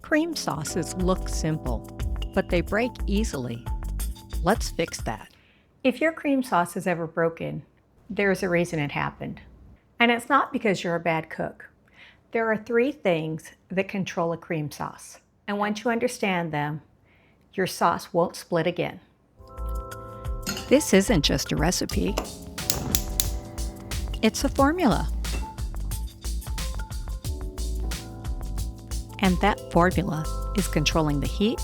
Cream sauces look simple, but they break easily. Let's fix that. If your cream sauce is ever broken, there's a reason it happened. And it's not because you're a bad cook. There are 3 things that control a cream sauce. And once you understand them, your sauce won't split again. This isn't just a recipe. It's a formula. And that formula is controlling the heat,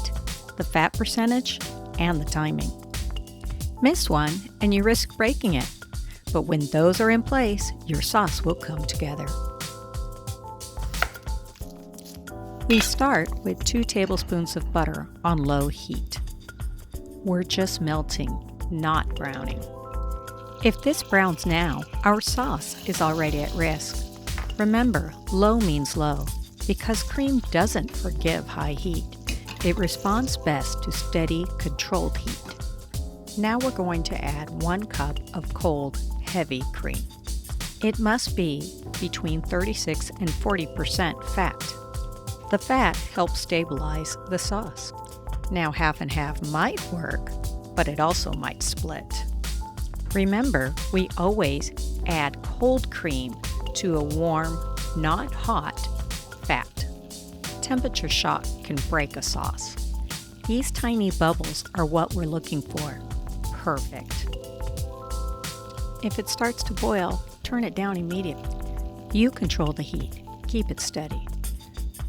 the fat percentage, and the timing. Miss one and you risk breaking it. But when those are in place, your sauce will come together. We start with 2 tablespoons of butter on low heat. We're just melting, not browning. If this browns now, our sauce is already at risk. Remember, low means low, because cream doesn't forgive high heat. It responds best to steady, controlled heat. Now we're going to add 1 cup of cold, heavy cream. It must be between 36 and 40% fat. The fat helps stabilize the sauce. Now half and half might work, but it also might split. Remember, we always add cold cream to a warm, not hot, fat. Temperature shock can break a sauce. These tiny bubbles are what we're looking for. Perfect. If it starts to boil, turn it down immediately. You control the heat. Keep it steady.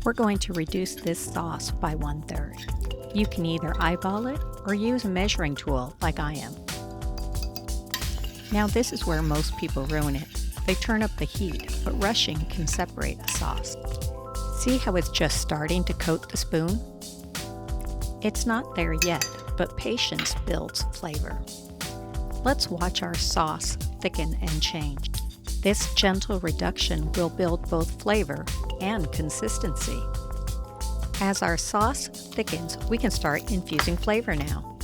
We're going to reduce this sauce by 1/3. You can either eyeball it or use a measuring tool like I am. Now this is where most people ruin it. They turn up the heat, but rushing can separate a sauce. See how it's just starting to coat the spoon? It's not there yet, but patience builds flavor. Let's watch our sauce thicken and change. This gentle reduction will build both flavor and consistency. As our sauce thickens, we can start infusing flavor now.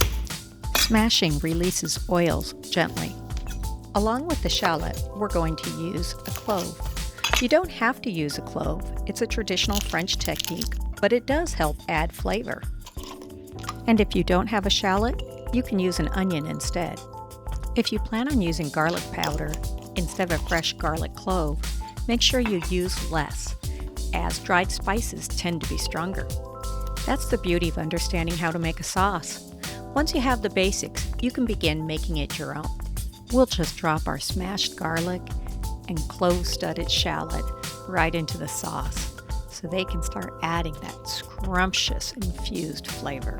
Smashing releases oils gently. Along with the shallot, we're going to use a clove. You don't have to use a clove. It's a traditional French technique, but it does help add flavor. And if you don't have a shallot, you can use an onion instead. If you plan on using garlic powder instead of fresh garlic clove, make sure you use less, as dried spices tend to be stronger. That's the beauty of understanding how to make a sauce. Once you have the basics, you can begin making it your own. We'll just drop our smashed garlic and clove-studded shallot right into the sauce so they can start adding that scrumptious infused flavor.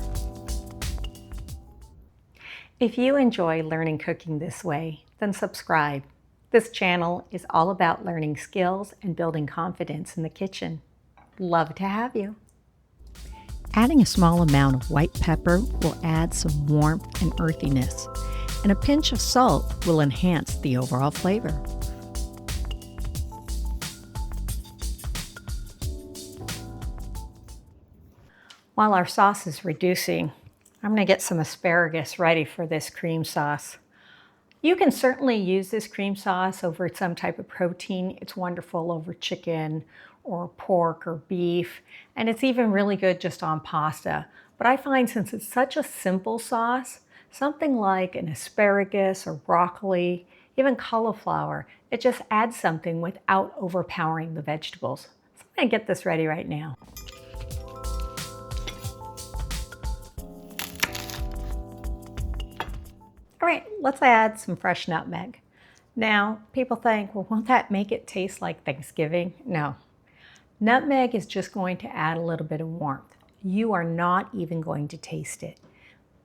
If you enjoy learning cooking this way, then subscribe. This channel is all about learning skills and building confidence in the kitchen. Love to have you. Adding a small amount of white pepper will add some warmth and earthiness, and a pinch of salt will enhance the overall flavor. While our sauce is reducing, I'm going to get some asparagus ready for this cream sauce. You can certainly use this cream sauce over some type of protein. It's wonderful over chicken or pork or beef, and it's even really good just on pasta. But I find since it's such a simple sauce, something like an asparagus or broccoli, even cauliflower, it just adds something without overpowering the vegetables. So I'm going to get this ready right now. All right, let's add some fresh nutmeg. Now, people think, well, won't that make it taste like Thanksgiving? No. Nutmeg is just going to add a little bit of warmth. You are not even going to taste it,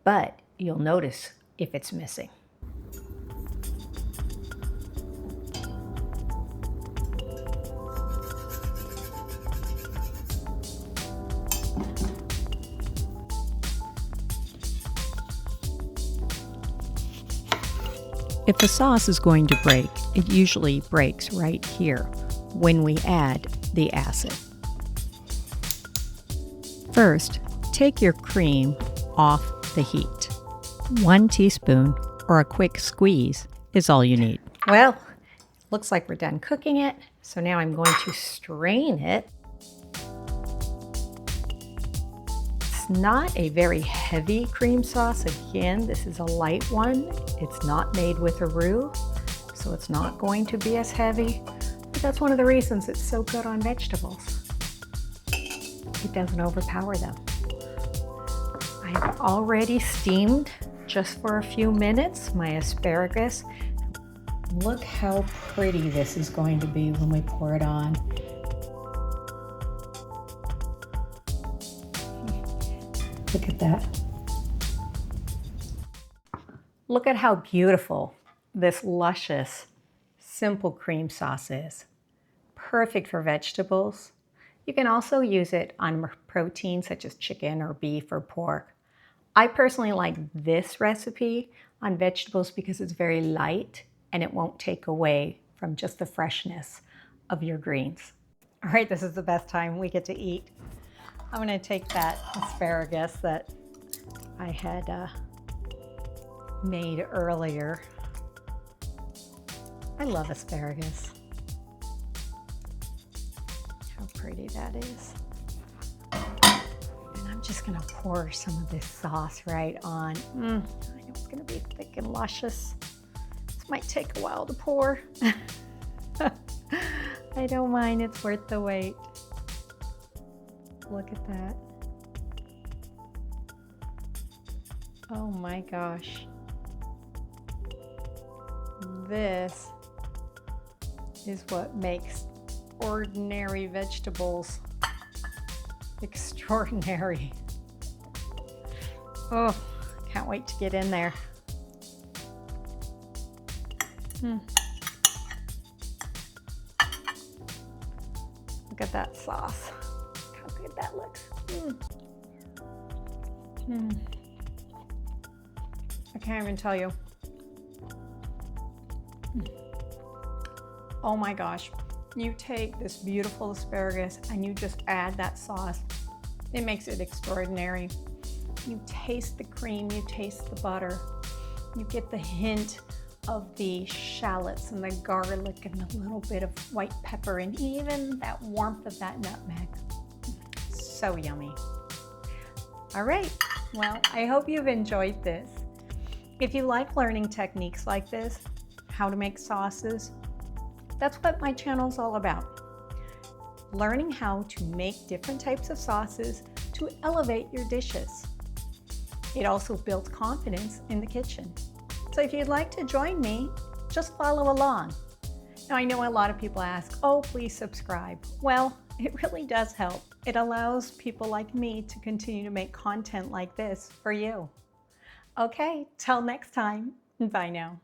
but you'll notice if it's missing. If the sauce is going to break, it usually breaks right here when we add the acid. First, take your cream off the heat. 1 teaspoon or a quick squeeze is all you need. Well, looks like we're done cooking it, so now I'm going to strain it. It's not a very heavy cream sauce. Again, this is a light one. It's not made with a roux, so it's not going to be as heavy. But that's one of the reasons it's so good on vegetables. It doesn't overpower them. I have already steamed just for a few minutes my asparagus. Look how pretty this is going to be when we pour it on. Look at that. Look at how beautiful this luscious, simple cream sauce is. Perfect for vegetables. You can also use it on protein such as chicken or beef or pork. I personally like this recipe on vegetables because it's very light and it won't take away from just the freshness of your greens. All right, this is the best time we get to eat. I'm going to take that asparagus that I had made earlier. I love asparagus. How pretty that is. And I'm just going to pour some of this sauce right on. I know it's going to be thick and luscious. This might take a while to pour. I don't mind, it's worth the wait. Look at that. Oh my gosh. This is what makes ordinary vegetables extraordinary. Oh, can't wait to get in there. Look at that sauce. How good that looks. I can't even tell you. Oh my gosh. You take this beautiful asparagus and you just add that sauce. It makes it extraordinary. You taste the cream, you taste the butter. You get the hint of the shallots and the garlic and a little bit of white pepper and even that warmth of that nutmeg. So yummy. All right, well, I hope you've enjoyed this. If you like learning techniques like this, how to make sauces, that's what my channel is all about. Learning how to make different types of sauces to elevate your dishes. It also builds confidence in the kitchen. So if you'd like to join me, just follow along. Now I know a lot of people ask, oh, please subscribe. Well, it really does help. It allows people like me to continue to make content like this for you. Okay, till next time, bye now.